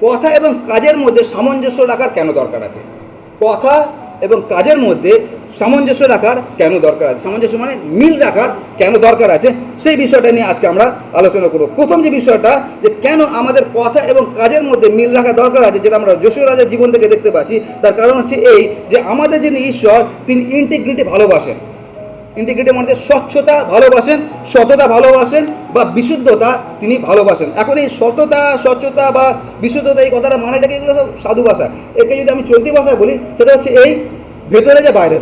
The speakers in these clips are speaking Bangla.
কথা এবং কাজের মধ্যে সামঞ্জস্য রাখার কেন দরকার আছে? কথা এবং কাজের মধ্যে সামঞ্জস্য রাখার কেন দরকার আছে? সামঞ্জস্য মানে মিল রাখার কেন দরকার আছে, সেই বিষয়টা নিয়ে আজকে আমরা আলোচনা করব। প্রথম যে বিষয়টা, যে কেন আমাদের কথা এবং কাজের মধ্যে মিল রাখা দরকার আছে, যেটা আমরা যশোর রাজার জীবন থেকে দেখতে পাচ্ছি, তার কারণ হচ্ছে এই যে আমাদের যিনি ঈশ্বর, তিনি ইন্টিগ্রিটি ভালোবাসেন। ইন্টিগ্রিটি মানে স্বচ্ছতা ভালোবাসেন, সততা ভালোবাসেন, বা বিশুদ্ধতা তিনি ভালোবাসেন। এখন এই সততা, স্বচ্ছতা বা বিশুদ্ধতা, এই কথাটা মানেটাকে, এগুলো সব সাধু ভাষা। একে যদি আমি চলতি ভাষায় বলি, সেটা হচ্ছে এই ভেতরে যে বাইরে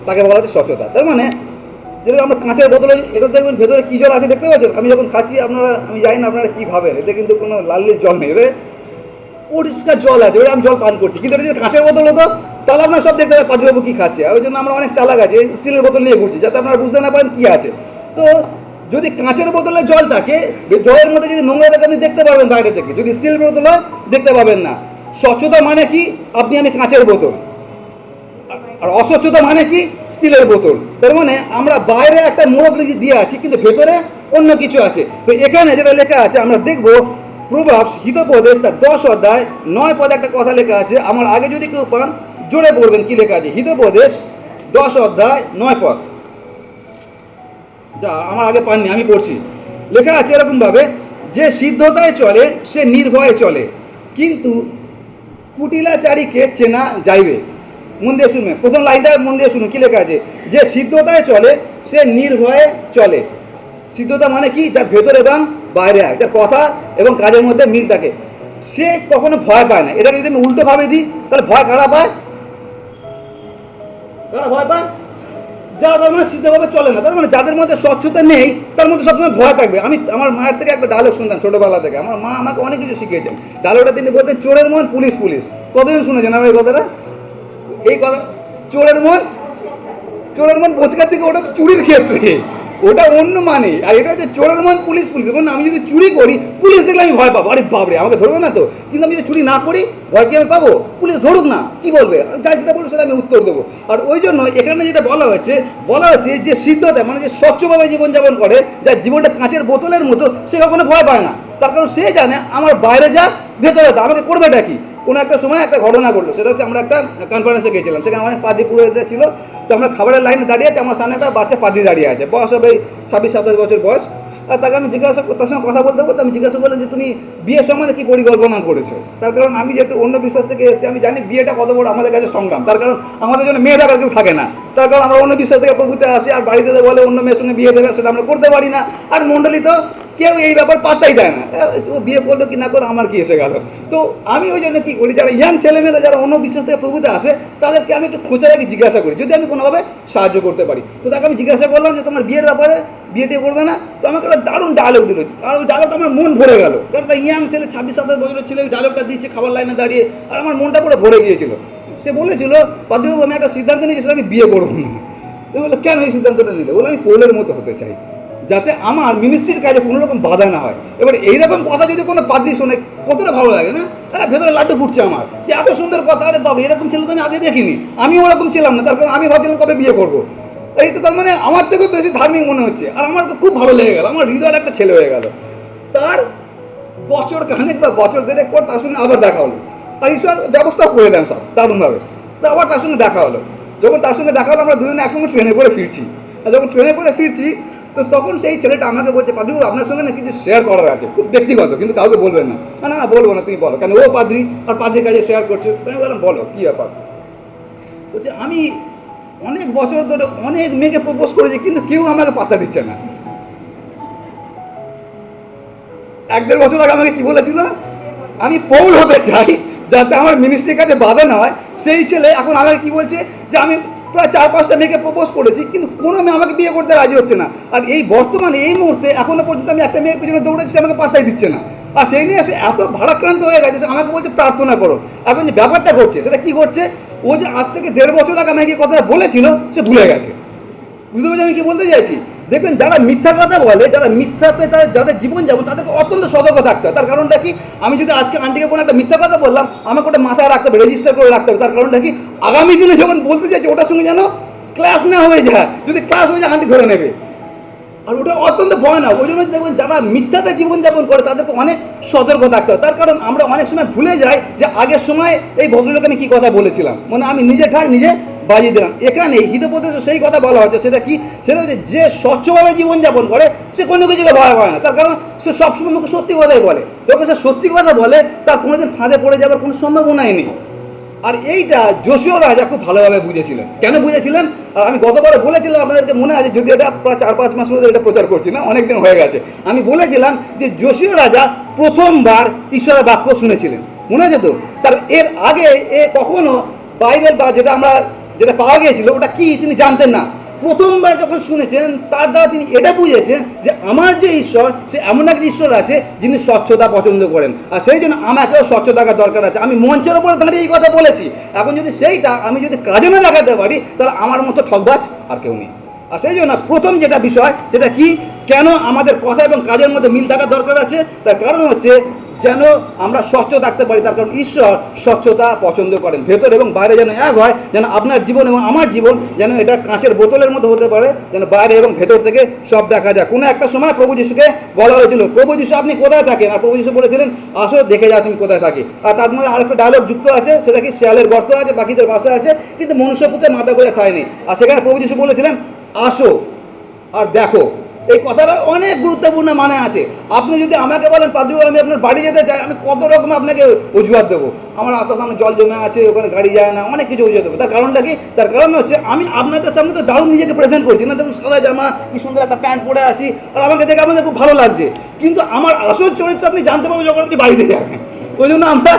তাকে বলা হচ্ছে স্বচ্ছতা। তার মানে যেরকম আমরা কাঁচের বোতলে, এটা দেখবেন ভেতরে কী জল আছে দেখতে পাচ্ছেন। আমি যখন খাচ্ছি, আমি জানি না আপনারা কী ভাবেন, এতে কিন্তু কোনো লাল জল নেই, এবারে পরিষ্কার জল আছে, ওটা আমি জল পান করছি। কিন্তু এটা যদি কাঁচের বোতল হতো, তাহলে আপনারা সব দেখতে পাবেন পাঁচবাবু কী খাচ্ছে। আর ওই জন্য আমরা অনেক চালাক আছে, স্টিলের বোতল নিয়ে ঘুরছি, যাতে আপনারা বুঝতে না পারেন কী আছে। তো যদি কাঁচের বোতলে জল থাকে, জলের মধ্যে যদি নোংরা থাকে আপনি দেখতে পারবেন বাইরে থেকে, যদি স্টিলের বোতল হয় দেখতে পাবেন না। স্বচ্ছতা মানে কি? আমি কাঁচের বোতল। আর অস্বচ্ছতা মানে কি? স্টিলের বোতল। তার মানে আমরা বাইরে একটা মোড়ক দিয়ে আছি, কিন্তু ভেতরে অন্য কিছু আছে। তো এখানে যেটা লেখা আছে আমরা দেখবো, প্রভাবস হিতোপদেশ তার 10 অধ্যায় 9 পদে একটা কথা লেখা আছে। আমার আগে যদি কেউ পান, জোরে পড়বেন কি লেখা আছে। হিতোপদেশ 10 অধ্যায় 9 পদ। যা আমার আগে পাননি, আমি পড়ছি। লেখা আছে এরকমভাবে, যে সিদ্ধতায় চলে সে নির্ভয়ে চলে, কিন্তু কুটিলাচারীকে চেনা যাইবে। মন দিয়ে শুনবেন, প্রথম লাইনটা মন দিয়ে শুনুন কি লেখা আছে। যে সিদ্ধতায় চলে সে নির্ভয়ে চলে। সিদ্ধতা মানে কি? যার ভেতরে এবং বাইরে হয়, যার কথা এবং কাজের মধ্যে মিল থাকে, সে কখনো ভয় পায় না। এটাকে যদি আমি উল্টোভাবে দিই, তাহলে ভয় কারা পায়? কারা ভয় পায়? যারা তার মানে সিদ্ধভাবে চলে না। তার মানে যাদের মধ্যে স্বচ্ছতা নেই, তার মধ্যে সবসময় ভয় থাকবে। আমি আমার মায়ের থেকে একটা ডায়লগ শুনতাম ছোটোবেলা থেকে। আমার মা আমাকে অনেক কিছু শিখিয়েছেন। ডায়লগটা তিনি বলতেন, চোরের মন পুলিশ পুলিশ। কতজন শুনেছেন আমার এই কথাটা? এই কথা, চোরের মন বোচকার থেকে, ওটা চুরির ক্ষেত্রে, ওটা অন্য মানে। আর এটা হচ্ছে চোরের মন পুলিশ পুলিশ। মানে আমি যদি চুরি করি, পুলিশ দেখলে আমি ভয় পাবো, আরে বাবরে আমাকে ধরবে না তো। কিন্তু আমি যদি চুরি না করি, ভয় কি আমি পাবো? পুলিশ ধরুক না, কি বলবে, যাই যেটা বলবো সেটা আমি উত্তর দেবো। আর ওই জন্য এখানে যেটা বলা হচ্ছে যে সিদ্ধতা মানে যে স্বচ্ছভাবে জীবনযাপন করে, যার জীবনটা কাঁচের বোতলের মতো, সে কখনো ভয় পায় না। তার কারণ সে জানে আমার বাইরে যা ভেতরে তা, আমাকে করবেটা কি। কোনো একটা সময় একটা ঘটনা ঘটলো, সেটা হচ্ছে আমরা একটা কনফারেন্সে গেছিলাম, সেখানে অনেক পাদ্রী পুরোহিতরা ছিল। তো আমরা খাবারের লাইনে দাঁড়িয়ে আছে, আমার সামনে একটা বাচ্চা পাদ্রী দাঁড়িয়ে আছে, বয়স হবে 26-27 বছর বয়স। আর তাকে আমি তার সঙ্গে কথা বলতে বলতে আমি জিজ্ঞাসা করলাম যে তুমি বিয়ের সম্বন্ধে কী পরিকল্পনা করেছো। তার কারণ আমি যেহেতু অন্য বিশ্বাস থেকে এসেছি, আমি জানি বিয়েটা কত বড় আমাদের কাছে সংগ্রাম। তার কারণ আমাদের জন্য মেয়ে দেখার কেউ থাকে না। তার কারণ আমরা অন্য বিশ্বাস থেকে প্রভুতে আসি, আর বাড়িতে বলে অন্য মেয়ের সঙ্গে বিয়ে দেবে, সেটা আমরা করতে পারি না। আর মণ্ডলী তো কেউ এই ব্যাপার পাত্তাই দেয় না, ও বিয়ে করলো কি না করলো আমার কি এসে গেল। তো আমি ওই জন্য কী করি, যারা ইয়াং ছেলেমেয়েরা যারা অন্য বিশ্বাস থেকে প্রভুতে আসে, তাদেরকে আমি একটু খোঁচা রেখে জিজ্ঞাসা করি, যদি আমি কোনোভাবে সাহায্য করতে পারি। তো তাকে আমি জিজ্ঞাসা করলাম যে তোমার বিয়ের ব্যাপারে, বিয়েটি করবে না? তো আমাকে একটা দারুণ ডায়লগ দিল, আর ওই ডায়লগটা আমার মন ভরে গেল। কারণ একটা ইয়াং ছেলে, 26-27 বছরের ছেলে ওই ডায়লগটা দিচ্ছে খাবার লাইনে দাঁড়িয়ে, আর আমার মনটা পুরো ভরে গিয়েছিল। সে বলেছিল, পাদ্রীবাবু আমি একটা সিদ্ধান্ত নিয়েছিলাম, আমি বিয়ে করবো না। তো বললো কেন এই সিদ্ধান্তটা নিলে? বলে আমি পৌলের মতো হতে চাই, যাতে আমার মিনিস্ট্রির কাজে কোনো রকম বাধা না হয়। এবার এইরকম কথা যদি কোনো পাদ্রী শোনে, কতটা ভালো লাগে না? ভেতরে লাড্ডু ফুটছে আমার, যে এত সুন্দর কথা, আরে বাবা এরকম ছেলে তো আমি আগে দেখিনি। আমিও ওরকম ছিলাম না, তার কারণ আমি ভাবছিলাম কবে বিয়ে করবো। এই তো তার মানে আমার থেকেও বেশি ধার্মিক মনে হচ্ছে। আর আমার তো খুব ভালো লেগে গেল, আমার হৃদয়ের একটা ছেলে হয়ে গেল। তার বছর খানেক বা বছর দেড়েক পর তার সঙ্গে আবার দেখা হলো, আর ঈশ্বর ব্যবস্থাও করে দেন সব দারুণভাবে। তো আবার তার সঙ্গে দেখা হলো। যখন তার সঙ্গে দেখা হলো, আমরা দুজনে একসঙ্গে ট্রেনে করে ফিরছি। আর যখন ট্রেনে করে ফিরছি, তো তখন সেই ছেলেটা আমাকে বলছে, পাদ্রী আপনার সঙ্গে না কিছু শেয়ার করার আছে, খুব ব্যক্তিগত, কিন্তু কাউকে বলবেন না। না না বলবো না, তুমি বলো। কেন? ও পাদ্রী, আর পাদ্রীর কাজে শেয়ার করছো। আমি বললাম বলো কী ব্যাপার। বলছে আমি অনেক বছর ধরে অনেক মেয়েকে প্রপোজ করেছি, কিন্তু কেউ আমাকে পাত্তা দিচ্ছে না। 1-1.5 বছর আগে আমাকে কি বলেছিল, আমি পৌল হতে চাই যাতে আমার মিনিস্ট্রির কাছে বাধা না হয়। সেই ছেলে এখন আমাকে কি বলছে, যে আমি প্রায় 4-5টা মেয়েকে প্রপোজ করেছি, কিন্তু কোনো মেয়ে আমাকে বিয়ে করতে রাজি হচ্ছে না। আর এই বর্তমানে এই মুহূর্তে এখনো পর্যন্ত আমি একটা মেয়ের পিছনে দৌড়েছি, সে আমাকে পাত্তাই দিচ্ছে না। আর সেই নিয়ে সে এত ভারাক্রান্ত হয়ে গেছে, আমাকে বলছে প্রার্থনা করো। এখন যে ব্যাপারটা ঘটছে সেটা কি করছে, ও যে আজ থেকে 1.5 বছর আগে আমাকে কথাটা বলেছিল, সে ভুলে গেছে। বুঝতে পারছি আমি কি বলতে চাইছি? দেখবেন যারা মিথ্যা কথা বলে, যারা মিথ্যাতে যাদের জীবন যাবো, তাদেরকে অত্যন্ত সতর্ক থাকতে হয়। তার কারণটা কি, আমি যদি আজকে আন্টিকে কোনো একটা মিথ্যা কথা বললাম, আমাকে ওটা মাথায় রাখতে হবে, রেজিস্টার করে রাখতে হবে। তার কারণটা কি, আগামী দিনে যখন বলতে চাইছি ওটার সঙ্গে যেন ক্লাস না হয়ে যায়। যদি ক্লাস হয়ে যায়, আন্টি ধরে নেবে। আর ওটা অত্যন্ত ভয়ানক। ওই জন্য দেখবেন যারা মিথ্যাতে জীবনযাপন করে তাদেরকে অনেক সতর্ক থাকতে হয়। তার কারণ আমরা অনেক সময় ভুলে যাই যে আগের সময় এই ভদ্রলোকে আমি কী কথা বলেছিলাম, মানে আমি নিজে ঠাক নিজে বাজিয়ে দিলাম। এখানে হিতোপদেশে সেই কথা বলা হচ্ছে, সেটা কি? সেটা হচ্ছে যে স্বচ্ছভাবে জীবনযাপন করে সে কোনো কিছুকে ভয় পায় না। তার কারণ সে সবসময় মুখে সত্যি কথাই বলে। যখন সে সত্যি কথা বলে তার কোনোদিন ফাঁদে পড়ে যাওয়ার কোনো সম্ভাবনাই নেই। আর এইটা যোশীয় রাজা খুব ভালোভাবে বুঝেছিলেন। কেন বুঝেছিলেন? আর আমি গতবারে বলেছিলাম, আপনাদেরকে মনে আছে, যদি এটা প্রায় 4-5 মাস ধরে এটা প্রচার করছি না, অনেক দিন হয়ে গেছে। আমি বলেছিলাম যে যোশীয় রাজা প্রথমবার ঈশ্বরের বাক্য শুনেছিলেন, মনে আছে তো? তার এর আগে এ কখনো বাইবেল বা যেটা পাওয়া গিয়েছিল ওটা কি তিনি জানতেন না। প্রথমবার যখন শুনেছেন তার দ্বারা তিনি এটা বুঝেছেন যে আমার যে ঈশ্বর, সে এমন একটা ঈশ্বর আছে যিনি স্বচ্ছতা পছন্দ করেন। আর সেই জন্য আমাকেও স্বচ্ছ থাকার দরকার আছে। আমি মঞ্চের ওপরে দাঁড়িয়ে এই কথা বলেছি, এখন যদি সেইটা আমি যদি কাজে না লাগাতে পারি তাহলে আমার মতো ঠকবাজ আর কেউ নেই। আর সেই জন্য প্রথম যেটা বিষয় সেটা কি, কেন আমাদের কথা এবং কাজের মধ্যে মিল থাকার দরকার আছে? তার কারণ হচ্ছে যেন আমরা স্বচ্ছ থাকতে পারি। তার কারণ ঈশ্বর স্বচ্ছতা পছন্দ করেন। ভেতর এবং বাইরে যেন এক হয়, যেন আপনার জীবন এবং আমার জীবন যেন এটা কাঁচের বোতলের মতো হতে পারে, যেন বাইরে এবং ভেতর থেকে সব দেখা যায়। কোনো একটা সময় প্রভু যিশুকে বলা হয়েছিল, প্রভু যিশু আপনি কোথায় থাকেন? আর প্রভু যিশু বলেছিলেন, আসো দেখে যাও তুমি কোথায় থাকি। আর তার মধ্যে আরেকটা ডায়লগ যুক্ত আছে, সেটা কি, শিয়ালের গর্ত আছে, পাখিদের বাসা আছে, কিন্তু মনুষ্যপুত্রের মাথা গোঁজার ঠাঁই নেই। আর সেখানে প্রভু যিশু বলেছিলেন, আসো আর দেখো। এই কথাটা অনেক গুরুত্বপূর্ণ মানে আছে। আপনি যদি আমাকে বলেন, পাদু আমি আপনার বাড়ি যেতে চাই, আমি কত রকম আপনাকে অজুহাত দেবো। আমার রাস্তার সামনে জল জমে আছে, ওখানে গাড়ি যায় না, অনেক কিছু অজুহাত দেবো। তার কারণটা কি? তার কারণ হচ্ছে আমি আপনাদের সামনে তো দারুণ নিজেকে প্রেজেন্ট করছি না, দেখুন সাদা জামা, কি সুন্দর একটা প্যান্ট পরে আছি, আর আমাকে দেখে আপনাদের খুব ভালো লাগছে। কিন্তু আমার আসল চরিত্র আপনি জানতে পারবেন যখন আপনি বাড়িতে যাবেন। ওই জন্য আমরা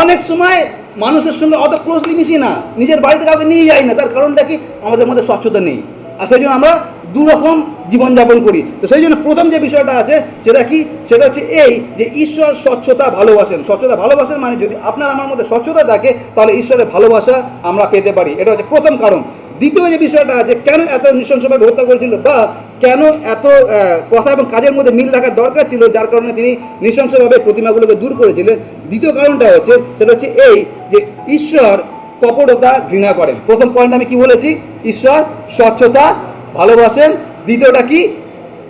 অনেক সময় মানুষের সঙ্গে অত ক্লোজলি মিশি না, নিজের বাড়িতে কাউকে নিয়ে যাই না। তার কারণটা কি? আমাদের মধ্যে স্বচ্ছতা নেই। আর সেই জন্য আমরা দুরকম জীবনযাপন করি। তো সেই জন্য প্রথম যে বিষয়টা আছে সেটা কি, সেটা হচ্ছে এই যে ঈশ্বর স্বচ্ছতা ভালোবাসেন। স্বচ্ছতা ভালোবাসেন মানে যদি আপনার আমার মধ্যে স্বচ্ছতা থাকে তাহলে ঈশ্বরের ভালোবাসা আমরা পেতে পারি। এটা হচ্ছে প্রথম কারণ। দ্বিতীয় যে বিষয়টা আছে, কেন এত নৃশংসভাবে হত্যা করেছিল বা কেন এত কথা এবং কাজের মধ্যে মিল রাখার দরকার ছিল, যার কারণে তিনি নৃশংসভাবে প্রতিমাগুলোকে দূর করেছিলেন। দ্বিতীয় কারণটা হচ্ছে সেটা হচ্ছে এই যে ঈশ্বর কপটতা ঘৃণা করেন। প্রথম পয়েন্ট আমি কি বলেছি? ঈশ্বর স্বচ্ছতা ভালোবাসেন। দ্বিতীয়টা কি?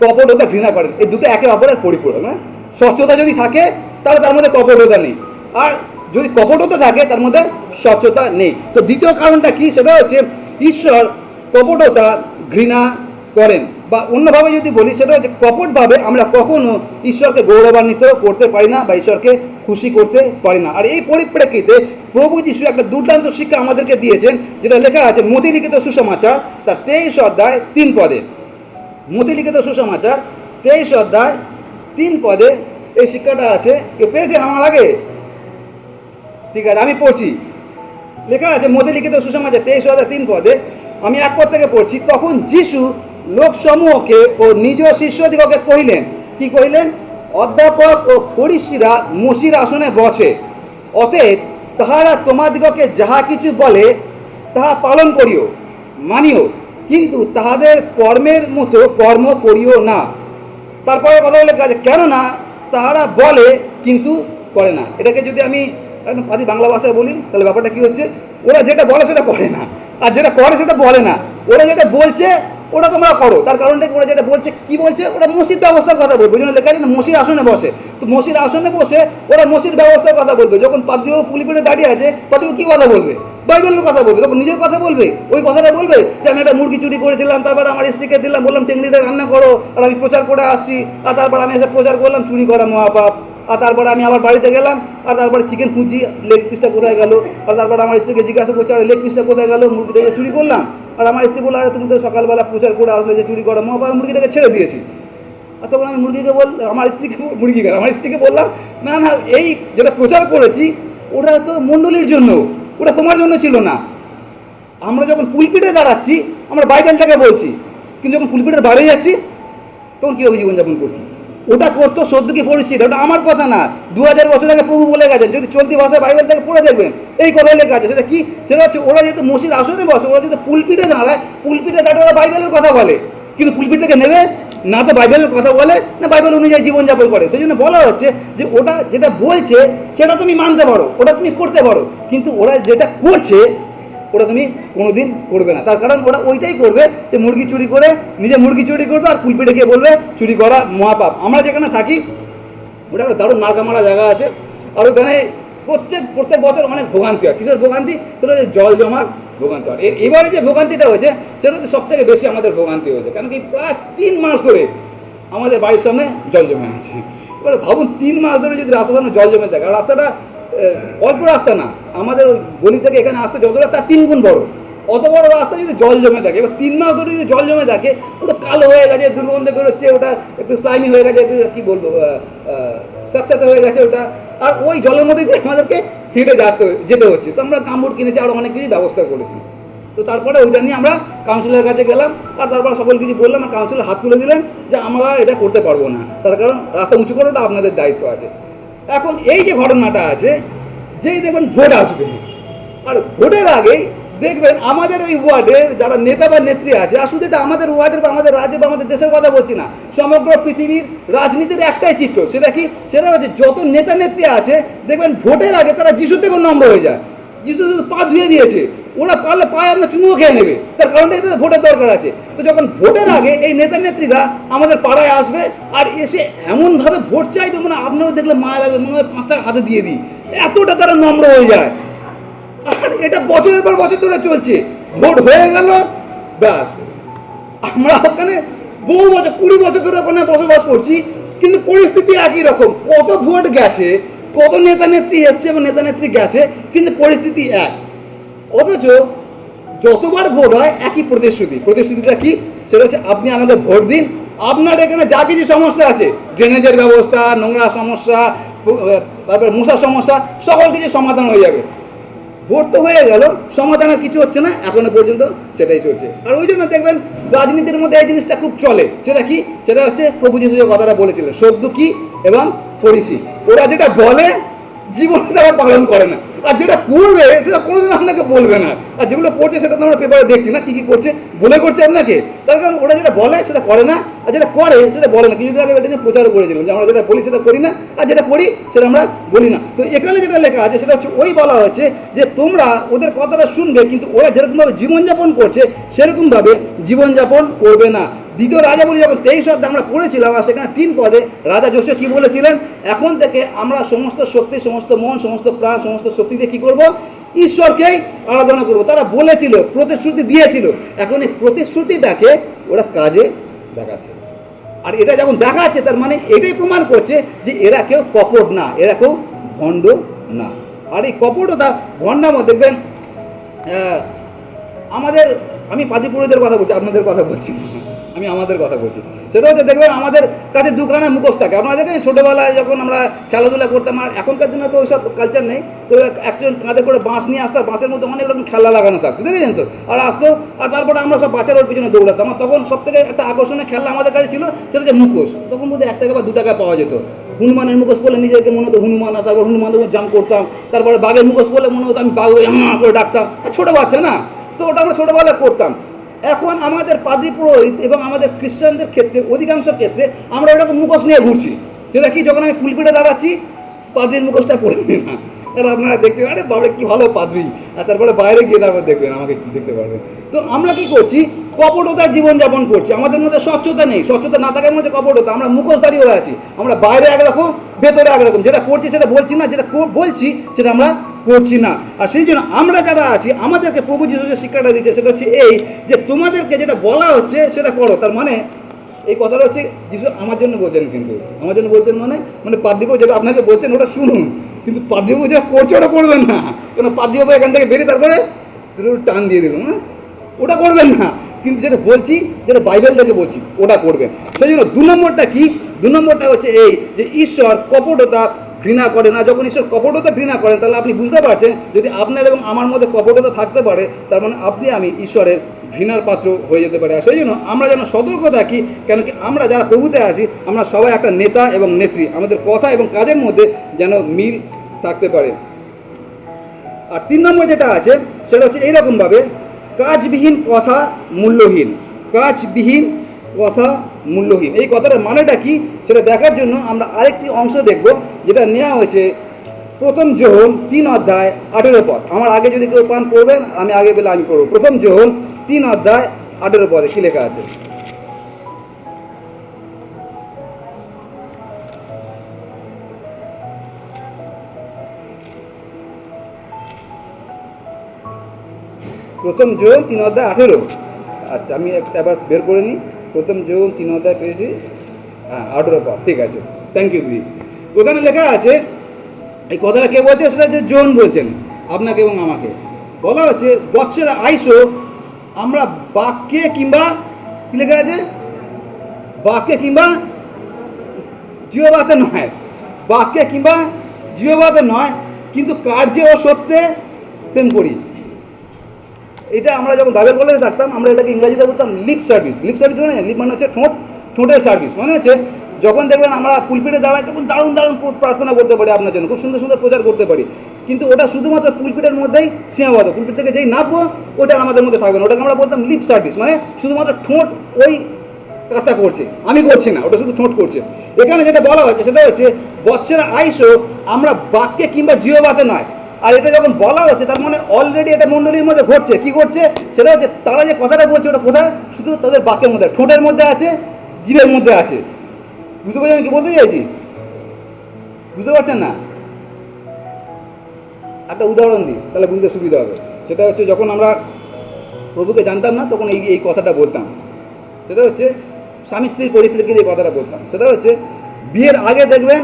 কপটতা ঘৃণা করেন। এই দুটো একে অপরের পরিপূরক। হ্যাঁ, স্বচ্ছতা যদি থাকে তাহলে তার মধ্যে কপটতা নেই, আর যদি কপটতা থাকে তার মধ্যে স্বচ্ছতা নেই। তো দ্বিতীয় কারণটা কি? সেটা হচ্ছে ঈশ্বর কপটতা ঘৃণা করেন, বা অন্যভাবে যদি বলি সেটা হচ্ছে কপটভাবে আমরা কখনো ঈশ্বরকে গৌরবান্বিত করতে পারি না বা ঈশ্বরকে খুশি করতে পারি না। আর এই পরিপ্রেক্ষিতে প্রভু যিশু একটা দুর্দান্ত শিক্ষা আমাদেরকে দিয়েছেন, যেটা লেখা আছে মতি লিখিত সুসমাচার তার 23 অধ্যায় 3 পদে। মতি লিখিত সুসমাচার 23 অধ্যায় 3 পদে এই শিক্ষাটা আছে। কেউ পেয়েছেন আমার আগে? ঠিক আছে, আমি পড়ছি। লেখা আছে মতি লিখিত সুসমাচার 23 অধ্যায় 3 পদে, আমি 1 পদ থেকে পড়ছি। তখন যিশু লোকসমূহকে ও নিজ শিষ্যদিগকে কহিলেন, কি কহিলেন? অধ্যাপক ও ফরিসীরা মসির আসনে বসে, অতএব তাহারা তোমাদিগকে যাহা কিছু বলে তাহা পালন করিও, মানিও, কিন্তু তাহাদের কর্মের মতো কর্ম করিও না। তারপরে কথা বলে কাজ, কেননা তাহারা বলে কিন্তু করে না। এটাকে যদি আমি একদম পাতি বাংলা ভাষায় বলি তাহলে ব্যাপারটা কী হচ্ছে, ওরা যেটা বলে সেটা করে না, আর যেটা করে সেটা বলে না। ওরা যেটা বলছে ওটা তোমরা করো। তার কারণটা ওরা যেটা বলছে, কি বলছে, ওরা মসির ব্যবস্থার কথা বলবে। ওই জন্য লেখা আছে না মসির আসনে বসে। তো মসির আসনে বসে ওরা মসির ব্যবস্থার কথা বলবে। যখন পাদ্রীও পুলিপেটে দাঁড়িয়ে আছে, পাদ্রীও কী কথা বলবে? বাইবেলের কথা বলবে। তখন নিজের কথা বলবে, ওই কথাটা বলবে যে আমি একটা মুরগি চুরি করেছিলাম, তারপর আমার স্ত্রীকে দিলাম, বললাম টেংরিটা রান্না করো, আর আমি প্রচার করে আসছি, আর তারপর আমি এসে প্রচার করলাম চুরি করা মহাপাপ। আর তারপরে আমি আবার বাড়িতে গেলাম, আর তারপরে চিকেন খুঁজি, লেগ পিসটা কোথায় গেল, আর তারপর আমার স্ত্রীকে জিজ্ঞাসা করছে আর লেগ পিসটা কোথায় গেল, মুরগিটা চুরি করলাম। আর আমার স্ত্রী বললো, আরে তুমি তো সকালবেলা প্রচার করে আসলে যে চুরি করা মহাপাপ, মুরগিটাকে ছেড়ে দিয়েছি। আর তখন আমি আমার স্ত্রীকে বললাম, না না, এই যেটা প্রচার করেছি ওটা তো মণ্ডলীর জন্য, ওটা তোমার জন্য ছিল না। আমরা যখন পুলপিটে দাঁড়াচ্ছি আমরা বাইবেলটাকে বলছি, কিন্তু যখন পুলপিটের বাইরে যাচ্ছি তখন কীভাবে জীবনযাপন করছি? ওটা করতো সদ্যকে পড়েছি, ওটা আমার কথা না, 2000 বছর আগে প্রভু বলে গেছেন। যদি চলতি ভাষায় বাইবেল থেকে পড়ে দেখবেন এই কথাই লেখা আছে। সেটা কি? সেটা হচ্ছে ওরা যেহেতু মসির আসনে বসে, ওরা যেহেতু পুলপিটে দাঁড়ায়, পুলপিটে দাঁড়িয়ে ওরা বাইবেলের কথা বলে, কিন্তু পুলপিট থেকে নেবে না, তো বাইবেলের কথা বলে না, বাইবেল অনুযায়ী জীবনযাপন করে। সেই জন্য বলা হচ্ছে যে ওটা যেটা বলছে সেটা তুমি মানতে পারো, ওটা তুমি করতে পারো, কিন্তু ওরা যেটা করছে ওটা তুমি কোনোদিন করবে না। তার কারণ ওরা ওইটাই করবে যে মুরগি চুরি করে নিজে মুরগি চুরি করবে আর কুলপিটে গিয়ে বলবে চুরি করা মহাপাপ। আমরা যেখানে থাকি ওটা একটা দারুণ মার্কা মারা জায়গা আছে, আর ওখানে প্রত্যেক বছর অনেক ভোগান্তি হয়। কিসের ভোগান্তি? সেটা হচ্ছে জল জমার ভোগান্তি হয়। এবারে যে ভোগান্তিটা হয়েছে সেটা হচ্ছে সব থেকে বেশি আমাদের ভোগান্তি হয়েছে, কারণ কি প্রায় 3 মাস ধরে আমাদের বাড়ির সামনে জল জমে আছে। এবারে ভাবুন 3 মাস ধরে যদি রাস্তার সামনে জল জমে থাকে, আর রাস্তাটা অল্প রাস্তা না, আমাদের ওই গলি থেকে এখানে আসতে যতটা তার 3 গুণ বড়, অত বড় রাস্তা যদি জল জমে থাকে, এবার 3 মাস ধরে যদি জল জমে থাকে, ওটা কালো হয়ে গেছে, দুর্গন্ধ বেরোচ্ছে, ওটা একটু স্লাইমি হয়ে গেছে, একটু কী বলবো স্যাঁতস্যাঁতে হয়ে গেছে ওটা, আর ওই জলের মধ্যে দিয়ে আমাদেরকে হেঁটে যেতে হচ্ছে। তো আমরা কামড় কিনেছি, আরও অনেক কিছু ব্যবস্থা করেছি। তো তারপরে ওইটা নিয়ে আমরা কাউন্সিলরের কাছে গেলাম, আর তারপরে সকল কিছু বললাম, আর কাউন্সিলর হাত তুলে দিলেন যে আমরা এটা করতে পারবো না, তার কারণ রাস্তা উঁচু করাটা আপনাদের দায়িত্ব আছে। এখন এই যে ঘটনাটা আছে, যেই দেখবেন ভোট আসবে, আর ভোটের আগেই দেখবেন আমাদের ওই ওয়ার্ডের যারা নেতা বা নেত্রী আছে, আর শুধু এটা আমাদের ওয়ার্ডের বা আমাদের রাজ্যের বা আমাদের দেশের কথা বলছি না, সমগ্র পৃথিবীর রাজনীতির একটাই চিত্র, সেটা কি? সেটা হচ্ছে যত নেতা নেত্রী আছে দেখবেন ভোটের আগে তারা যিশুর থেকে নম্র হয়ে যায়। যিশু পা ধুয়ে দিয়েছে, ওরা পারলে পায়ে আপনার চুমুও খেয়ে নেবে, তার কারণটা এদের ভোটের দরকার আছে। তো যখন ভোটের আগে এই নেতা নেত্রীরা আমাদের পাড়ায় আসবে আর এসে এমনভাবে ভোট চাইবে, মানে আপনারও দেখলে মায়া লাগবে, মনে হয় 5 টাকা হাতে দিয়ে দিই, এতটা তারা নম্র হয়ে যায়। আর এটা বছরের পর বছর ধরে চলছে। ভোট হয়ে গেল, ব্যাস আমরা ওখানে বহু বছর 20 বছর ধরে ওখানে বসবাস করছি, কিন্তু পরিস্থিতি একই রকম। কত ভোট গেছে, কত নেতা নেত্রী এসছে এবং নেতা নেত্রী গেছে, কিন্তু পরিস্থিতি এক। অথচ যতবার ভোট হয় একই প্রতিশ্রুতিটা কি? সেটা হচ্ছে আপনি আমাকে ভোট দিন, আপনার এখানে যা কিছু সমস্যা আছে, ড্রেনেজের ব্যবস্থা, নোংরা সমস্যা, তারপরে মশার সমস্যা, সকল কিছু সমাধান হয়ে যাবে। ভোট তো হয়ে গেল, সমাধান আর কিছু হচ্ছে না, এখনো পর্যন্ত সেটাই চলছে। আর ওই জন্য দেখবেন রাজনীতির মধ্যে এই জিনিসটা খুব চলে। সেটা কি? সেটা হচ্ছে প্রভু যিশু যে কথাটা বলেছিলেন, সদ্দুকি এবং ফরিসি, ওরা যেটা বলে জীবনে তারা পালন করে না, আর যেটা করবে সেটা কোনোদিন আপনাকে বলবে না, আর যেগুলো করছে সেটা তো আমরা পেপারে দেখছি না, কী করছে, বলে করছে আপনাকে। তার কারণ ওরা যেটা বলে সেটা করে না, আর যেটা করে সেটা বলে না। কিছুদিন আগে এটা নিয়ে প্রচারও করেছিলাম যে আমরা যেটা বলি সেটা করি না, আর যেটা করি সেটা আমরা বলি না। তো এখানে যেটা লেখা আছে সেটা হচ্ছে ওই বলা হচ্ছে যে তোমরা ওদের কথাটা শুনবে, কিন্তু ওরা যেরকমভাবে জীবনযাপন করছে সেরকমভাবে জীবনযাপন করবে না। দ্বিতীয় রাজাবলী যখন 23 অধ্যায় আমরা পড়েছিলাম, আর সেখানে 3 পদে রাজা যোশীয়া কী বলেছিলেন? এখন থেকে আমরা সমস্ত শক্তি, সমস্ত মন, সমস্ত প্রাণ, সমস্ত শক্তিতে কী করব? ঈশ্বরকেই আরাধনা করব। তারা বলেছিল, প্রতিশ্রুতি দিয়েছিল, এখন এই প্রতিশ্রুতিটাকে ওরা কাজে দেখাচ্ছে। আর এটা যখন দেখাচ্ছে তার মানে এটাই প্রমাণ করছে যে এরা কেউ কপট না, এরা কেউ ভণ্ড না। আর এই কপটতা ভণ্ডামো দেখবেন আমাদের, আমি পাজি পুরোহিতের কথা বলছি, আপনাদের কথা বলছি না, আমি আমাদের কথা বলছি। সেটা হচ্ছে দেখবেন আমাদের কাছে দুখানা মুখোশ থাকে। আপনারা দেখেন ছোটোবেলায় যখন আমরা খেলাধুলা করতাম, আর এখনকার দিনে তো ওইসব কালচার নেই, তো একজন কাঁধে করে বাঁশ নিয়ে আসতো, আর বাঁশের মধ্যে অনেক রকম খেলা লাগানো থাকতো, দেখেছেন তো, আর আসতো, আর তারপরে আমরা সব বাচ্চার ওর পিছনে দৌড়াতাম। আর তখন সব থেকে একটা আকর্ষণীয় খেলা আমাদের কাছে ছিল, সেটা হচ্ছে মুখোশ। তখন বোধহয় 1 টাকা বা 2 টাকা পাওয়া যেত। হনুমানের মুখোশ পড়লে নিজেকে মনে হতো হনুমান, আর তারপর হনুমানের উপর জাম্প করতাম। তারপরে বাঘের মুখোশ পড়লে মনে হতো আমি বাঘ করে ডাকতাম, আর ছোটো বাচ্চা না, তো ওটা আমরা ছোটোবেলায় করতাম। এখন আমাদের পাদ্রী পুরোহিত এবং আমাদের খ্রিস্টানদের ক্ষেত্রে অধিকাংশ ক্ষেত্রে আমরা এরকম মুখোশ নিয়ে ঘুরছি। সেটা কি? যখন আমি পুলপিটে দাঁড়াচ্ছি, পাদ্রীর মুখোশটা পড়ে নি না, আর আপনারা দেখছেন আরে বাবরে কী ভালো পাদ্রী, আর তারপরে বাইরে গিয়ে তারপর দেখবেন আমাকে কী দেখতে পারবেন। তো আমরা কি করছি? কপটতার জীবনযাপন করছি। আমাদের মধ্যে স্বচ্ছতা নেই, স্বচ্ছতা না থাকার মধ্যে কপটতা। আমরা মুখোশধারী হয়ে আছি, আমরা বাইরে একরকম, ভেতরে একরকম। যেটা করছি সেটা বলছি না, যেটা বলছি সেটা আমরা করছি না। আর সেই জন্য আমরা যারা আছি, আমাদেরকে প্রভু যিশু যে শিক্ষাটা দিচ্ছে সেটা হচ্ছে এই, যে তোমাদেরকে যেটা বলা হচ্ছে সেটা করো। তার মানে এই কথাটা হচ্ছে যিশু আমার জন্য বলছেন, কিন্তু আমার জন্য বলছেন মানে পাদ্রীবাবু যেটা আপনাকে বলছেন ওটা শুনুন, কিন্তু পাদ্রীবাবু যেটা করছে ওটা করবেন না। কেন পাদ্রীবাবু এখান থেকে বেরিয়ে তারপরে টান দিয়ে দিল, না, ওটা করবেন না। কিন্তু যেটা বলছি, যেটা বাইবেল থেকে বলছি, ওটা করবেন। সেই জন্য 2 নম্বরটা কি? 2 নম্বরটা হচ্ছে এই যে ঈশ্বর কপটতা ঘৃণা করে না। যখন ঈশ্বর কপটতা ঘৃণা করেন, তাহলে আপনি বুঝতে পারছেন যদি আপনার এবং আমার মধ্যে কপটতা থাকতে পারে, তার মানে আপনি আমি ঈশ্বরের ঘৃণার পাত্র হয়ে যেতে পারে। আর সেই জন্য আমরা যেন সতর্ক থাকি, কেন কি আমরা যারা প্রভুতে আছি, আমরা সবাই একটা নেতা এবং নেত্রী, আমাদের কথা এবং কাজের মধ্যে যেন মিল থাকতে পারে। আর 3 নম্বর যেটা আছে সেটা হচ্ছে এইরকমভাবে, কাজবিহীন কথা মূল্যহীন। কাজবিহীন কথা মূল্যহীন, এই কথাটার মানেটা কি সেটা দেখার জন্য আমরা আরেকটি অংশ দেখব, যেটা নেওয়া হয়েছে প্রথম যোহন 3 অধ্যায় 18 পদ। আমার আগে যদি কেউ পান পড়বেন, আমি আগে পেলে আমি পড়বো। প্রথম যোহন 3 অধ্যায় 18 পদে কি লেখা আছে? প্রথম যোহন 3 অধ্যায় 18। আচ্ছা, আমি একটা আবার বের করে নিই। প্রথম যোহন 3 অধ্যায় পেয়েছি, হ্যাঁ 18 পদ, ঠিক আছে, থ্যাংক ইউ দিদি। ওখানে লেখা আছে, এই কথাটা কে বলছে? সেটা হচ্ছে জন বলছেন আপনাকে এবং আমাকে। বলা হচ্ছে, বৎসের আইসো আমরা বাক্যে কিংবা কি লেখা আছে? বাক্যে কিংবা জিহ্বাতে নয়, বাক্যে কিংবা জিহ্বাতে নয়, কিন্তু কার্যে ও সত্যে প্রেম করি। এটা আমরা যখন বাইবেল কলেজে থাকতাম, আমরা এটাকে ইংরাজিতে বলতাম লিপ সার্ভিস। লিপ সার্ভিস মানে, লিপ মানে হচ্ছে ঠোঁট, ঠোঁটের সার্ভিস মানে হচ্ছে যখন দেখবেন আমরা পুলপিটে দাঁড়াই তখন দারুণ দারুণ প্রার্থনা করতে পারি আপনার জন্য, খুব সুন্দর সুন্দর প্রচার করতে পারি, কিন্তু ওটা শুধুমাত্র পুলপিটের মধ্যেই সীমাবদ্ধ। পুলপিট থেকে যেই নামবো ওটা আমাদের মধ্যে থাকবে না। ওটাকে আমরা বলতাম লিপ সার্ভিস, মানে শুধুমাত্র ঠোঁট ওই কাজটা করছে, আমি করছি না, ওটা শুধু ঠোঁট করছে। এখানে যেটা বলা হচ্ছে সেটা হচ্ছে বৎসের আইসো আমরা বাক্যে কিংবা জিহ্বাতে নয়। আর এটা যখন বলা হচ্ছে তার মানে অলরেডি এটা মণ্ডলীর মধ্যে ঘটছে। কি ঘটছে? সেটা হচ্ছে তারা যে কথাটা বলছে ওটা কোথায়? শুধু তাদের বাক্যের মধ্যে, ঠোঁটের মধ্যে আছে, জিভের মধ্যে আছে। বুঝতে পারছেন আমি কি বলতে চাইছি? বুঝতে পারছেন না? একটা উদাহরণ দিই, তাহলে বুঝতে সুবিধা হবে। সেটা হচ্ছে যখন আমরা প্রভুকে জানতাম না তখন এই কথাটা বলতাম। সেটা হচ্ছে স্বামী স্ত্রীর পরিপ্রেক্ষিতে এই কথাটা বলতাম। সেটা হচ্ছে বিয়ের আগে দেখবেন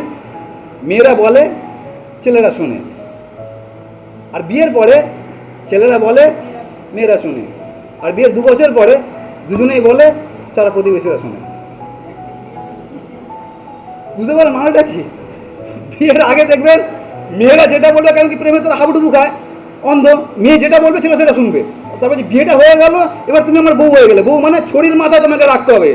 মেয়েরা বলে, ছেলেরা শোনে, আর বিয়ের পরে ছেলেরা বলে, মেয়েরা শোনে, আর বিয়ের 2 বছর পরে দুজনেই বলে, সারা প্রতিবেশীরা শোনে। বুঝতে পারেন মানেটা কি? বিয়ের আগে দেখবেন মেয়েরা যেটা বলবে, কেন কি প্রেমে তোরা হাবুডুবু খায়, অন্ধ, মেয়ে যেটা বলবে ছেলে সেটা শুনবে। তারপর যে বিয়েটা হয়ে গেল, এবার তুমি আমার বউ হয়ে গেলে। বউ মানে ছড়ির মাথায় তোমাকে রাখতে হবে,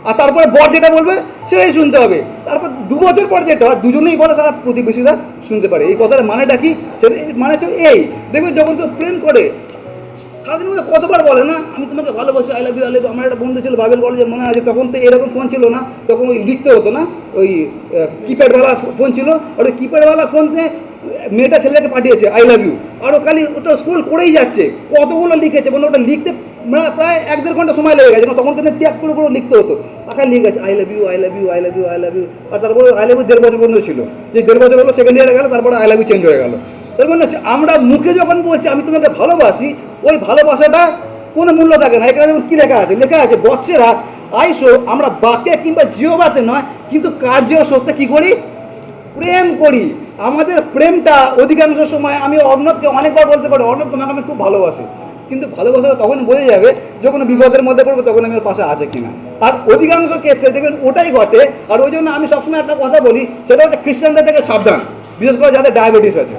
আর তারপরে বর যেটা বলবে সেটাই শুনতে হবে। তারপর 2 বছর পর যেটা দুজনেই বলে, সারা প্রতিবেশীরা শুনতে পারে। এই কথার মানেটা কি? সেটা মানে হচ্ছে এই, দেখবেন যখন কেউ প্রেম করে সারাদিনের মধ্যে কতবার বলে না, আমি তোমাকে ভালোবাসি, I love you, I love you. আমার একটা বন্ধু ছিল বাইবেল কলেজে, মনে আছে, তখন তো এরকম ফোন ছিল না, তখন ওই লিখতে হতো না, ওই কিপ্যাডওয়ালা ফোন ছিল। আর ওই কিপ্যাডওয়ালা ফোনে মেয়েটা ছেলেকে পাঠিয়েছে আই লাভ ইউ, আর ও খালি ওটা স্ক্রল করেই যাচ্ছে, কতগুলো লিখেছে, মানে ওটা লিখতে প্রায় 1-1.5 ঘন্টা সময় লেগে গেছে। তখন কিন্তু ট্যাপ করে করে লিখতে হতো, আকার লিখে গেছে I love you, I love you, I love you, I love you. আর তারপরে আই লাভ ইউ 1.5 বছর পর্যন্ত ছিল, যে 1.5 বছর হলো সেকেন্ড ইয়ারে গেল, তারপরে আই লাভ ইউ চেঞ্জ হয়ে গেল। তার মানে হচ্ছে আমরা মুখে যখন বলছি আমি তোমাকে ভালোবাসি, ওই ভালোবাসাটা কোনো মূল্য থাকে না। এখানে কি লেখা আছে? লেখা আছে বৎসেরা আইসো আমরা বাক্যে কিংবা জিহ্বাতে নয়, কিন্তু কার্যে ও সত্যে কি করি? প্রেম করি। আমাদের প্রেমটা অধিকাংশ সময়, আমি অর্ণবকে অনেকবার বলতে পারি, অর্ণব তোমাকে আমি খুব ভালোবাসি, কিন্তু ভালোবাসাটা তখন বোঝা যাবে যখন বিপদের মধ্যে পড়বো, তখন আমি ওর পাশে আছে কিনা। আর অধিকাংশ ক্ষেত্রে দেখবেন ওটাই ঘটে। আর ওই জন্য আমি সবসময় একটা কথা বলি, সেটা হচ্ছে খ্রিস্টানদের থেকে সাবধান, বিশেষ করে যাদের ডায়াবেটিস আছে।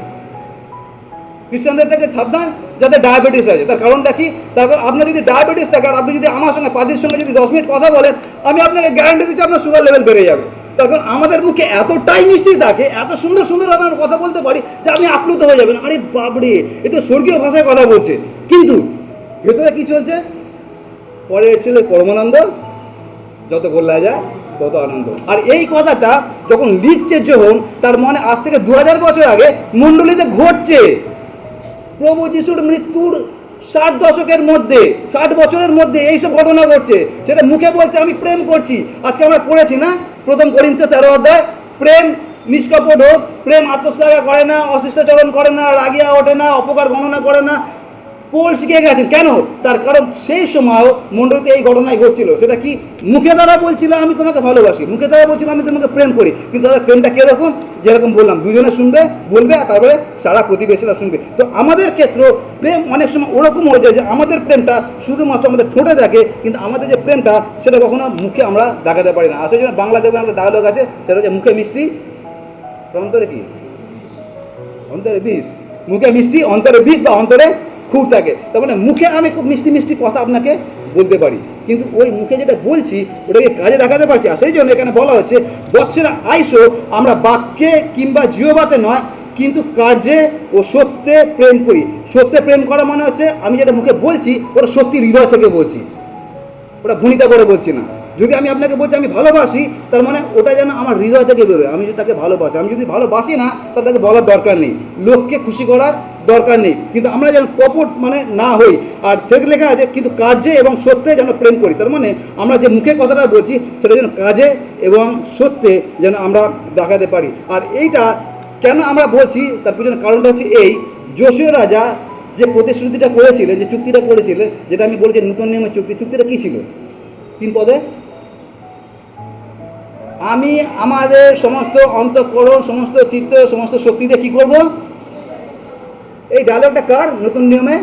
খ্রিস্টানদের থেকে সাবধান যাদের ডায়াবেটিস আছে। তার কারণটা কি? তার কারণ আপনার যদি ডায়াবেটিস থাকে, আর আপনি যদি আমার সঙ্গে পাদির সঙ্গে যদি 10 মিনিট কথা বলেন, আমি আপনাকে গ্যারান্টি দিচ্ছি আপনার সুগার লেভেল বেড়ে যাবে। তার কারণ আমাদের মুখে এতটাই মিষ্টি থাকে, এত সুন্দর সুন্দর আমরা কথা বলতে পারি যে আপনি আপ্লুত হয়ে যাবেন, আরে বাবরে এ তো স্বর্গীয় ভাষায় কথা বলছে, কিন্তু ভেতরে কি চলছে? পরের ছেলে পরমানন্দ, যত গোল্লা যায় তত আনন্দ। আর এই কথাটা যখন লিখছে যোহন, তার মনে আজ থেকে 2000 বছর আগে মণ্ডলীতে ঘটছে। প্রভু যিশুর মৃত্যুর 60 দশকের মধ্যে, 60 বছরের মধ্যে এইসব ঘটনা ঘটছে। সেটা মুখে বলছে আমি প্রেম করছি। আজকে আমরা পড়েছি না 1 করিন্থীয় 13 অধ্যায়, প্রেম নিষ্কপট হোক, প্রেম আত্মশ্লাঘা করে না, অশিষ্টাচরণ করে না, রাগিয়া ওঠে না, অপকার গণনা করে না। পোল শিখে গেছেন কেন? তার কারণ সেই সময়ও মণ্ডলীতে এই ঘটনাই ঘটছিল। সেটা কি? মুখে দ্বারা বলছিল আমি তোমাকে ভালোবাসি, মুখে দ্বারা বলছিল আমি তোমাকে প্রেম করি, কিন্তু তাদের প্রেমটা কীরকম? যেরকম বললাম, দুজনে শুনবে, বলবে, আর তারপরে সারা প্রতিবেশীরা শুনবে। তো আমাদের ক্ষেত্রেও প্রেম অনেক সময় ওরকম হয়ে যায় যে আমাদের প্রেমটা শুধুমাত্র আমাদের ঠোঁটে থাকে, কিন্তু আমাদের যে প্রেমটা সেটা কখনো মুখে আমরা দেখাতে পারি না। আসলে জন্য বাংলা দেখবেন একটা ডায়লগ আছে, সেটা হচ্ছে মুখে মিষ্টি অন্তরে কি? অন্তরে বিষ। মুখে মিষ্টি অন্তরে বিষ, বা অন্তরে খুব থাকে। তার মানে মুখে আমি খুব মিষ্টি মিষ্টি কথা আপনাকে বলতে পারি, কিন্তু ওই মুখে যেটা বলছি ওটাকে কাজে দেখাতে পারছি। আর সেই জন্য এখানে বলা হচ্ছে বৎসেরা আইসো আমরা বাক্যে কিংবা জিহ্বাতে নয়, কিন্তু কার্যে ও সত্যে প্রেম করি। সত্যে প্রেম করা মানে হচ্ছে আমি যেটা মুখে বলছি ওটা সত্যি হৃদয় থেকে বলছি, ওটা ভূমিতা করে বলছি না। যদি আমি আপনাকে বলছি আমি ভালোবাসি, তার মানে ওটা যেন আমার হৃদয় থেকে বেরোয়, আমি যদি তাকে ভালোবাসি। আমি যদি ভালোবাসি না, তাহলে তাকে বলার দরকার নেই, লোককে খুশি করার দরকার নেই। কিন্তু আমরা যেন কপট মানে না হই। আর সেটা লেখা আছে কিন্তু কাজে এবং সত্যে যেন প্রেম করি। তার মানে আমরা যে মুখে কথাটা বলছি সেটা যেন কাজে এবং সত্যে যেন আমরা দেখাতে পারি। আর এইটা কেন আমরা বলছি তার পিছনে কারণটা হচ্ছে এই, যশোর রাজা যে প্রতিশ্রুতিটা করেছিলেন, যে চুক্তিটা করেছিলেন, যেটা আমি বলছি নতুন নিয়মের চুক্তিটা কী ছিল? 3 পদে, আমি আমাদের সমস্ত অন্তঃকরণ, সমস্ত চিত্ত, সমস্ত শক্তিতে কী করব? এই ডায়লগটা কার নতুন নিয়মে?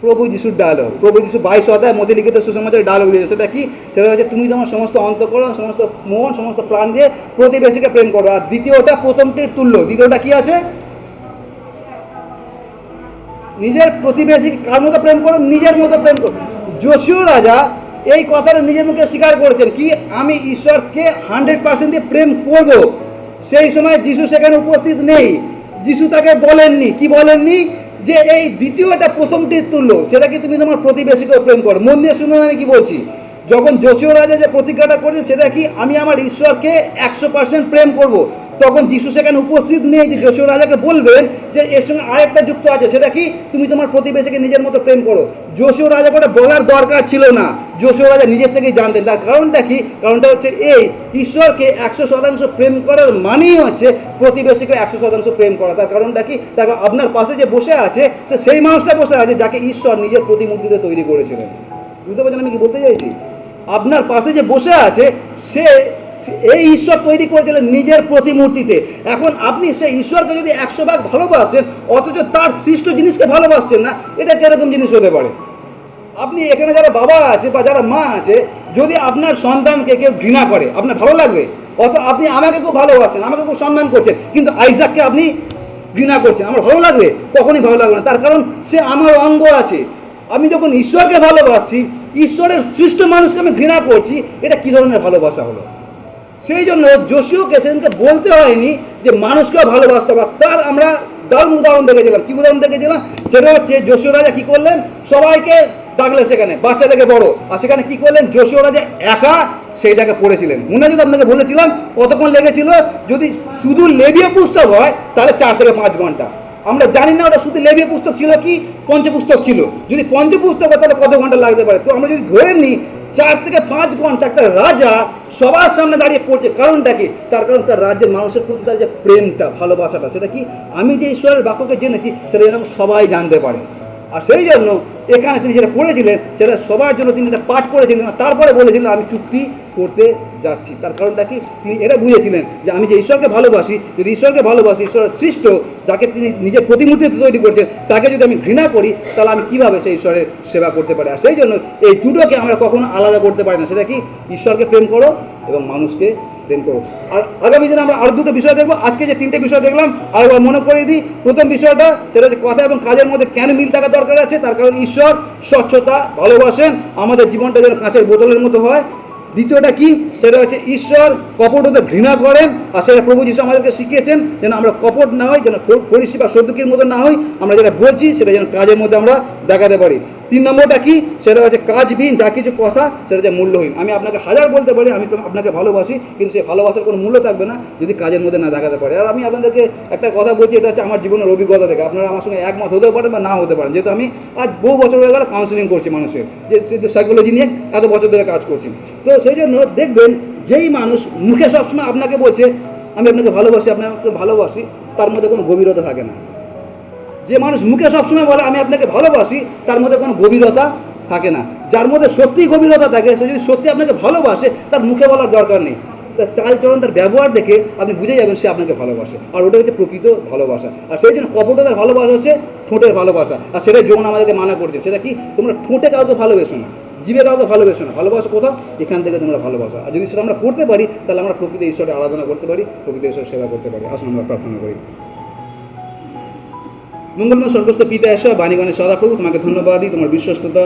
প্রভু যিশুর ডায়লগ। প্রভু যিশু 22 অধ্যায় মধ্যে লিখিত সুসমাচারের ডায়লগ দিয়েছে। সেটা কি? সেটা হচ্ছে তুমি তোমার সমস্ত অন্তঃকরণ, সমস্ত মন, সমস্ত প্রাণ দিয়ে প্রতিবেশীকে প্রেম করো। আর দ্বিতীয়টা প্রথমটির তুল্য। দ্বিতীয়টা কি আছে? নিজের প্রতিবেশী কার মতো প্রেম করো? নিজের মতো প্রেম করো। যশোর রাজা এই কথাটা নিজের মুখে স্বীকার করেছেন কি, আমি ঈশ্বরকে 100% দিয়ে প্রেম করব। সেই সময় যিশু সেখানে উপস্থিত নেই। যিশু তাকে বলেননি, কি বলেননি? যে এই দ্বিতীয়টা প্রথমটির তুল্য, সেটা কি তুমি তোমার প্রতিবেশীকেও প্রেম করো। মন দিয়ে শুনুন আমি কি বলছি। যখন যশোর রাজা যে প্রতিজ্ঞাটা করেছে সেটা কি, আমি আমার ঈশ্বরকে 100% প্রেম করব, তখন যিশু সেখানে উপস্থিত নেই যে যশোর রাজাকে বলবেন যে এর সঙ্গে আরেকটা যুক্ত আছে, সেটা কি, তুমি তোমার প্রতিবেশীকে নিজের মতো প্রেম করো। যশোর রাজাকে ওটা বলার দরকার ছিল না, যশোর রাজা নিজের থেকেই জানতেন। তার কারণটা কি? কারণটা হচ্ছে এই, ঈশ্বরকে 100% প্রেম করার মানেই হচ্ছে প্রতিবেশীকে 100% প্রেম করা। তার কারণটা কি? তার কারণ আপনার পাশে যে বসে আছে সে সেই মানুষটা বসে আছে যাকে ঈশ্বর নিজের প্রতিমূর্তিতে তৈরি করেছিলেন। বুঝতে পারছেন আমি কি বলতে চাইছি? আপনার পাশে যে বসে আছে সে এই ঈশ্বর তৈরি করেছিলেন নিজের প্রতিমূর্তিতে। এখন আপনি সেই ঈশ্বরকে যদি 100 ভাগ ভালোবাসেন, অথচ তার সৃষ্ট জিনিসকে ভালোবাসছেন না, এটা কিরকম জিনিস হতে পারে? আপনি এখানে যারা বাবা আছে বা যারা মা আছে, যদি আপনার সন্তানকে কেউ ঘৃণা করে, আপনার ভালো লাগবে? অত আপনি আমাকে খুব ভালোবাসেন, আমাকে খুব সম্মান করছেন, কিন্তু আইজাককে আপনি ঘৃণা করছেন, আমার ভালো লাগবে? কখনই ভালো লাগবে না। তার কারণ সে আমার অঙ্গ আছে। আমি যখন ঈশ্বরকে ভালোবাসি, ঈশ্বরের সৃষ্ট মানুষকে আমি ঘৃণা করছি, এটা কী ধরনের ভালোবাসা হলো? সেই জন্য যোশীয়কে সেদিনকে বলতে হয়নি যে মানুষকেও ভালোবাসতে হবে। তার আমরা দারুণ উদাহরণ দেখেছিলাম। কী উদাহরণ দেখেছিলাম? সেটা হচ্ছে যশোর রাজা কী করলেন, সবাইকে ডাকলেন সেখানে, বাচ্চা থেকে বড়। আর সেখানে কী করলেন, যশোর রাজা একা সেইটাকে পড়েছিলেন। মনে আছে আপনাকে বলেছিলাম কতক্ষণ লেগেছিল? যদি শুধু লেবিয়ে পুস্তক হয় তাহলে 4 থেকে 5 ঘন্টা। আমরা জানি না ওটা শুধু লেবিয়ে পুস্তক ছিল কি পঞ্চপুস্তক ছিল। যদি পঞ্চপুস্তক হয় তাহলে কত ঘন্টা লাগতে পারে? তো আমরা যদি ধরে নিই 4 থেকে 5 ঘন্টা একটা রাজা সবার সামনে দাঁড়িয়ে পড়ছে, কারণটা কি? তার কারণ তার রাজ্যের মানুষের প্রতি তার যে প্রেমটা, ভালোবাসাটা, সেটা কি, আমি যে ঈশ্বরের বাক্যকে জেনেছি সেটা যেন সবাই জানতে পারে। আর সেই জন্য এখানে তিনি যেটা করেছিলেন সেটা সবার জন্য তিনি এটা পাঠ করেছিলেন, তারপরে বলেছিলেন আমি চুক্তি করতে যাচ্ছি। তার কারণটা কি? তিনি এটা বুঝেছিলেন যে আমি যে ঈশ্বরকে ভালোবাসি, যদি ঈশ্বরকে ভালোবাসি, ঈশ্বরের সৃষ্ট যাকে তিনি নিজের প্রতিমূর্তিতে তৈরি করছেন তাকে যদি আমি ঘৃণা করি, তাহলে আমি কীভাবে সেই ঈশ্বরের সেবা করতে পারি? আর সেই জন্য এই দুটোকে আমরা কখনো আলাদা করতে পারি না। সেটা কি? ঈশ্বরকে প্রেম করো এবং মানুষকে প্রেম করো। আর আগামী দিনে আমরা আরও 2টো বিষয় দেখবো। আজকে যে 3টে বিষয় দেখলাম আরেকবার মনে করিয়ে দিই। প্রথম বিষয়টা সেটা হচ্ছে কথা এবং কাজের মধ্যে কেন মিল থাকা দরকার আছে। তার কারণ ঈশ্বর স্বচ্ছতা ভালোবাসেন, আমাদের জীবনটা যেন কাঁচের বোতলের মতো হয়। দ্বিতীয়টা কি? সেটা হচ্ছে ঈশ্বর কপট হতে ঘৃণা করেন, আর সেটা প্রভু যিশু আমাদেরকে শিখিয়েছেন যেন আমরা কপট না হই, যেন ফরিসি বা সদ্দুকীর মতো না হই। আমরা যেটা বলছি সেটা যেন কাজের মধ্যে আমরা দেখাতে পারি। 3 নম্বরটা কি? সেটা হচ্ছে কাজবিহীন যা কিছু কথা সেটা হচ্ছে মূল্যহীন। আমি আপনাকে হাজার বলতে পারি আমি তো আপনাকে ভালোবাসি, কিন্তু সেই ভালোবাসার কোনো মূল্য থাকবে না যদি কাজের মধ্যে না দেখাতে পারে। আর আমি আপনাদেরকে একটা কথা বলছি, এটা হচ্ছে আমার জীবনের অভিজ্ঞতা থেকে। আপনারা আমার সঙ্গে একমত হতেও পারেন বা না হতে পারেন, যেহেতু আমি আজ বহু বছর হয়ে গেল কাউন্সিলিং করছি মানুষের, যে সাইকোলজি নিয়ে এত বছর ধরে কাজ করছি। তো সেই জন্য দেখবেন যেই মানুষ মুখে সবসময় আপনাকে বলছে আমি আপনাকে ভালোবাসি, আপনাকে ভালোবাসি, তার মধ্যে কোনো গভীরতা থাকে না। যে মানুষ মুখে সবসময় বলে আমি আপনাকে ভালোবাসি, তার মধ্যে কোনো গভীরতা থাকে না। যার মধ্যে সত্যিই গভীরতা থাকে, সে যদি সত্যি আপনাকে ভালোবাসে, তার মুখে বলার দরকার নেই, তার চালচলন, তার ব্যবহার দেখে আপনি বুঝে যাবেন সে আপনাকে ভালোবাসে। আর ওটা হচ্ছে প্রকৃত ভালোবাসা। আর সেই জন্য কপটতার ভালোবাসা হচ্ছে ঠোঁটের ভালোবাসা। আর সেটাই যৌন আমাদেরকে মানা করছে। সেটা কি? তোমরা ঠোঁটে কাউকে ভালোবেসো না, জীবে কাউকে ভালোবেসো না। ভালোবাসা কোথাও? এখান থেকে তোমরা ভালোবাসা। আর যদি সেটা আমরা করতে পারি, তাহলে আমরা প্রকৃত ঈশ্বরের আরাধনা করতে পারি, প্রকৃত ঈশ্বরের সেবা করতে পারি। আসুন আমরা প্রার্থনা করি। মঙ্গলময় স্বর্গস্থ পিতা ঈশ্বর, বাণীগণের সদাপ্রভু, তোমাকে ধন্যবাদ দিই তোমার বিশ্বস্ততা